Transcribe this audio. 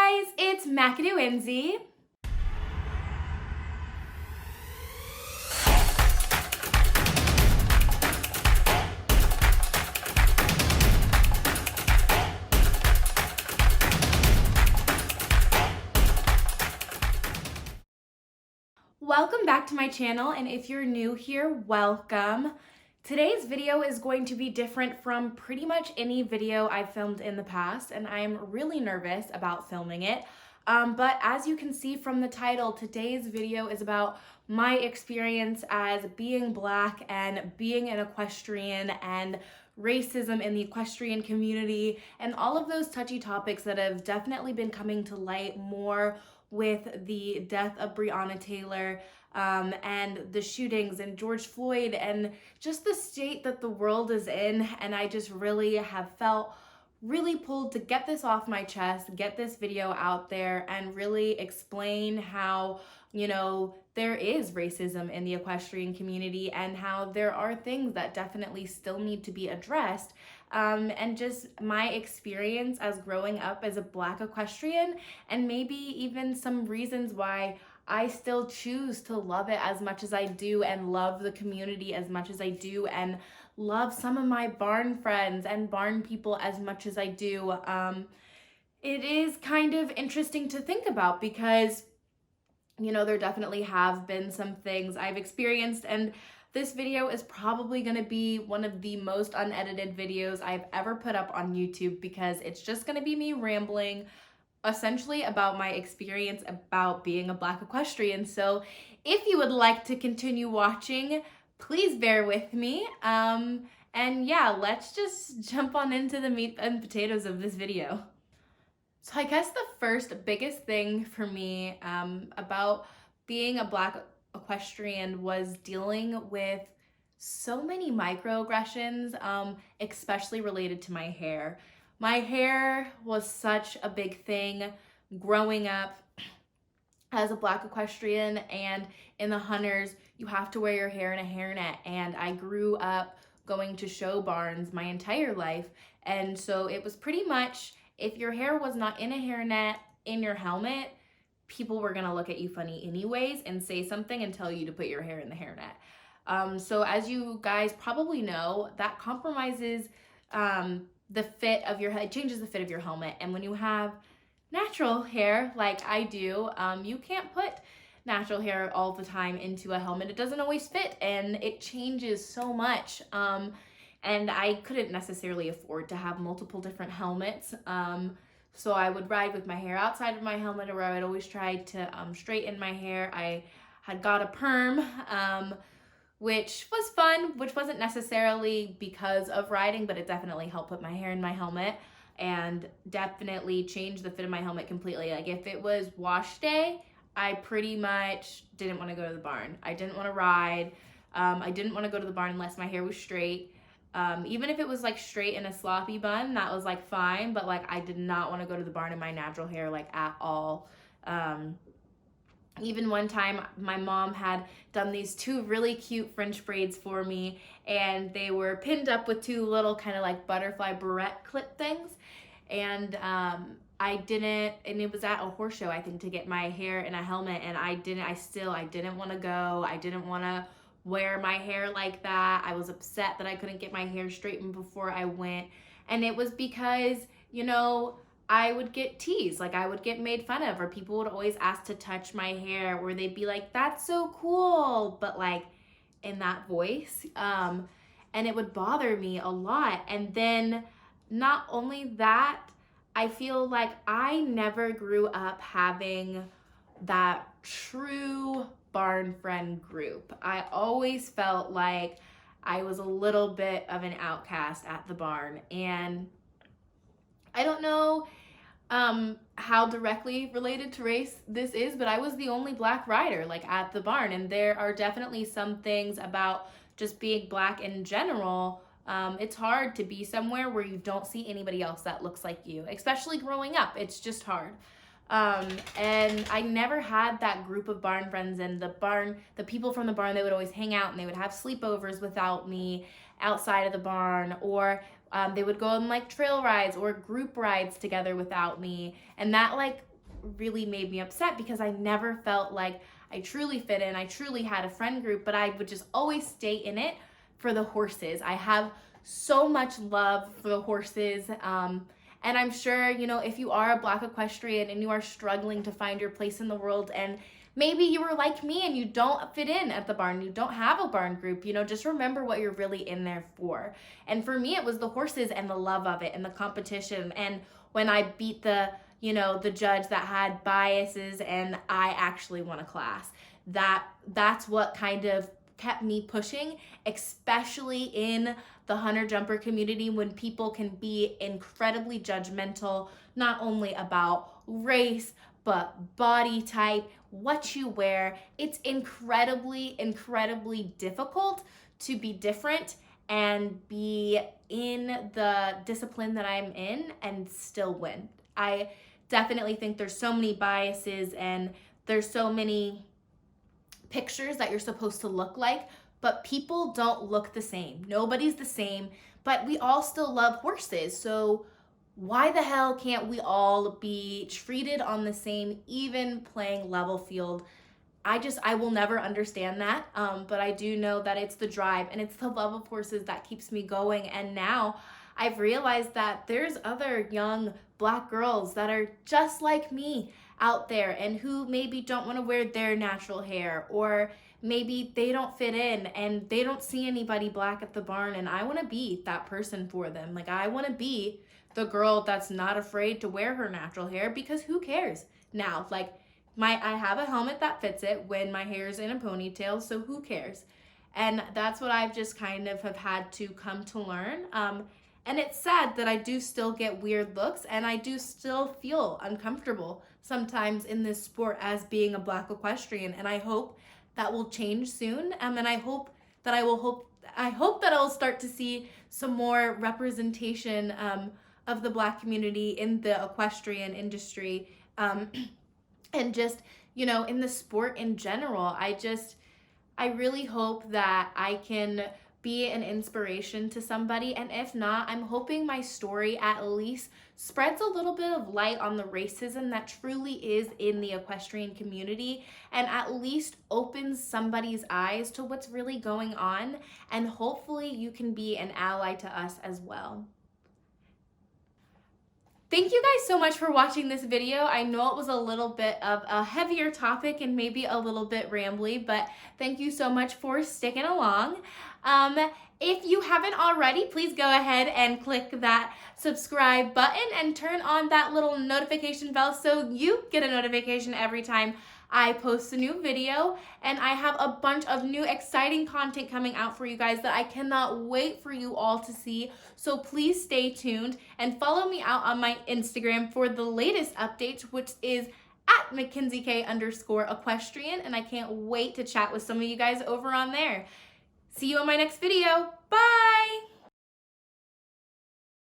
guys, it's Macadoenzie. Welcome back to my channel, and if you're new here, welcome. Today's video is going to be different from pretty much any video I've filmed in the past, and I'm really nervous about filming it. But as you can see from the title, today's video is about my experience as being Black and being an equestrian and racism in the equestrian community and all of those touchy topics that have definitely been coming to light more with the death of Breonna Taylor and the shootings and George Floyd and just the state that the world is in. And I just really have felt really pulled to get this off my chest, get this video out there and really explain how, there is racism in the equestrian community and how there are things that definitely still need to be addressed. And just my experience as growing up as a Black equestrian, and maybe even some reasons why I still choose to love it as much as I do and love the community as much as I do and love some of my barn friends and barn people as much as I do. It is kind of interesting to think about because there definitely have been some things I've experienced, and this video is probably going to be one of the most unedited videos I've ever put up on YouTube because it's just going to be me rambling essentially about my experience about being a Black equestrian. So if you would like to continue watching, please bear with me. And yeah, let's just jump on into the meat and potatoes of this video. So I guess the first biggest thing for me about being a Black equestrian was dealing with so many microaggressions, especially related to my hair. My hair was such a big thing growing up as a Black equestrian, and in the hunters, you have to wear your hair in a hairnet, and I grew up going to show barns my entire life, and so it was pretty much, if your hair was not in a hairnet in your helmet, people were gonna look at you funny anyways and say something and tell you to put your hair in the hairnet. So as you guys probably know, that compromises the fit of your head, it changes the fit of your helmet. And when you have natural hair like I do, you can't put natural hair all the time into a helmet. It doesn't always fit and it changes so much. And I couldn't necessarily afford to have multiple different helmets. So I would ride with my hair outside of my helmet, or I would always try to straighten my hair. I had got a perm, which was fun, which wasn't necessarily because of riding, but it definitely helped put my hair in my helmet and definitely changed the fit of my helmet completely. Like if it was wash day, I pretty much didn't want to go to the barn. I didn't want to ride. I didn't want to go to the barn unless my hair was straight. Even if it was like straight in a sloppy bun, that was like fine, but like I did not want to go to the barn in my natural hair like at all. Even one time my mom had done these two really cute French braids for me, and they were pinned up with two little kind of like butterfly barrette clip things, and I didn't, and it was at a horse show I think, to get my hair in a helmet, and I didn't want to go. I didn't want to wear my hair like that. I was upset that I couldn't get my hair straightened before I went, and it was because I would get teased, like I would get made fun of, or people would always ask to touch my hair, or they'd be like, that's so cool, but like in that voice, and it would bother me a lot. And then not only that, I feel like I never grew up having that true barn friend group. I always felt like I was a little bit of an outcast at the barn, and I don't know how directly related to race this is, but I was the only Black rider like at the barn, and there are definitely some things about just being Black in general. It's hard to be somewhere where you don't see anybody else that looks like you, especially growing up. It's just hard. And I never had that group of barn friends, and the people from the barn, they would always hang out and they would have sleepovers without me outside of the barn, or they would go on like trail rides or group rides together without me. And that like really made me upset because I never felt like I truly fit in. I truly had a friend group, but I would just always stay in it for the horses. I have so much love for the horses. And I'm sure, you know, if you are a Black equestrian and you are struggling to find your place in the world, and maybe you were like me and you don't fit in at the barn, you don't have a barn group, you know, just remember what you're really in there for. And for me, it was the horses and the love of it and the competition. And when I beat the, you know, the judge that had biases and I actually won a class, that's what kind of kept me pushing, especially in the hunter jumper community, when people can be incredibly judgmental, not only about race, but body type, what you wear. It's incredibly, incredibly difficult to be different and be in the discipline that I'm in and still win. I definitely think there's so many biases and there's so many pictures that you're supposed to look like, but people don't look the same. Nobody's the same, but we all still love horses. So why the hell can't we all be treated on the same, even playing level field? I will never understand that, but I do know that it's the drive and it's the love of horses that keeps me going. And now I've realized that there's other young Black girls that are just like me out there and who maybe don't want to wear their natural hair, or maybe they don't fit in and they don't see anybody Black at the barn, and I want to be that person for them. Like, I want to be the girl that's not afraid to wear her natural hair, because who cares now? Like, I have a helmet that fits it when my hair is in a ponytail, so who cares? And that's what I've just kind of have had to come to learn. And it's sad that I do still get weird looks and I do still feel uncomfortable sometimes in this sport as being a Black equestrian. And I hope that will change soon. And I hope that I will start to see some more representation of the Black community in the equestrian industry, and just, you know, in the sport in general. I really hope that I can be an inspiration to somebody, and if not, I'm hoping my story at least spreads a little bit of light on the racism that truly is in the equestrian community, and at least opens somebody's eyes to what's really going on, and hopefully you can be an ally to us as well. Thank you guys so much for watching this video. I know it was a little bit of a heavier topic and maybe a little bit rambly, but thank you so much for sticking along. If you haven't already, please go ahead and click that subscribe button and turn on that little notification bell so you get a notification every time I post a new video. And I have a bunch of new exciting content coming out for you guys that I cannot wait for you all to see. So please stay tuned and follow me out on my Instagram for the latest updates, which is at MackenzieK_equestrian. And I can't wait to chat with some of you guys over on there. See you in my next video. Bye!